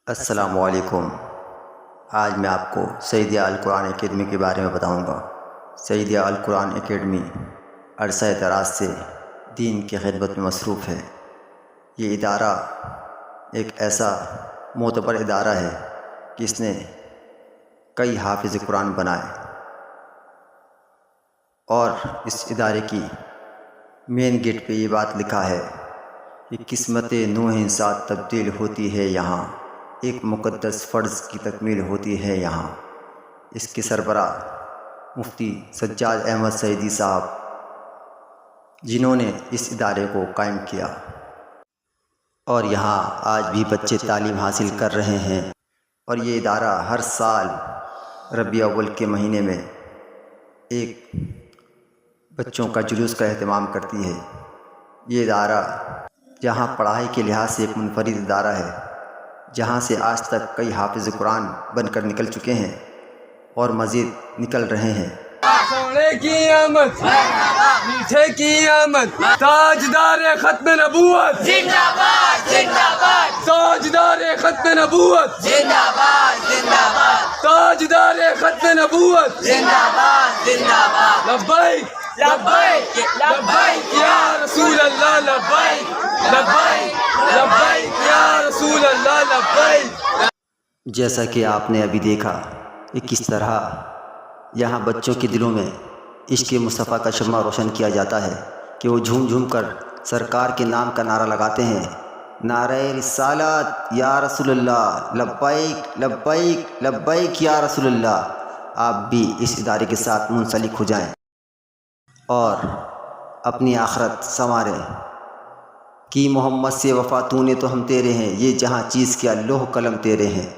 السلام علیکم۔ آج میں آپ کو سعیدیہ القرآن اکیڈمی کے بارے میں بتاؤں گا۔ سعیدیہ القرآن اکیڈمی عرصہ دراز سے دین کی خدمت میں مصروف ہے۔ یہ ادارہ ایک ایسا معتبر ادارہ ہے کہ اس نے کئی حافظ قرآن بنائے، اور اس ادارے کی مین گیٹ پہ یہ بات لکھا ہے کہ قسمت نوح ساتھ تبدیل ہوتی ہے یہاں، ایک مقدس فرض کی تکمیل ہوتی ہے یہاں۔ اس کے سربراہ مفتی سجاد احمد سعیدی صاحب، جنہوں نے اس ادارے کو قائم کیا، اور یہاں آج بھی بچے تعلیم حاصل کر رہے ہیں۔ اور یہ ادارہ ہر سال ربیع اول کے مہینے میں ایک بچوں کا جلوس کا اہتمام کرتی ہے۔ یہ ادارہ جہاں پڑھائی کے لحاظ سے ایک منفرد ادارہ ہے، جہاں سے آج تک کئی حافظ قرآن بن کر نکل چکے ہیں اور مزید نکل رہے ہیں۔ سونے کی آمد، میٹھے کی آمد، تاجدار ختم نبوت زندہ باد زندہ باد تاجدار ختم نبوت زندہ باد زندہ باد تاجدار ختم نبوت زندہ باد زندہ باد لبیک لبیک لبیک یا رسول اللہ، لبیک لبیک لبیک یا رسول اللہ، لبیک۔ جیسا کہ آپ نے ابھی دیکھا کہ کس طرح یہاں بچوں کے دلوں میں عشق مصطفیٰ کا شمع روشن کیا جاتا ہے کہ وہ جھوم جھوم کر سرکار کے نام کا نعرہ لگاتے ہیں، نعرہ رسالت یا رسول اللہ، لبیک لبیک لبیک یا رسول اللہ۔ آپ بھی اس ادارے کے ساتھ منسلک ہو جائیں اور اپنی آخرت سنواریں کہ محمد سے وفا تو نے تو ہم تیرے ہیں، یہ جہاں چیز کیا لوح قلم تیرے ہیں۔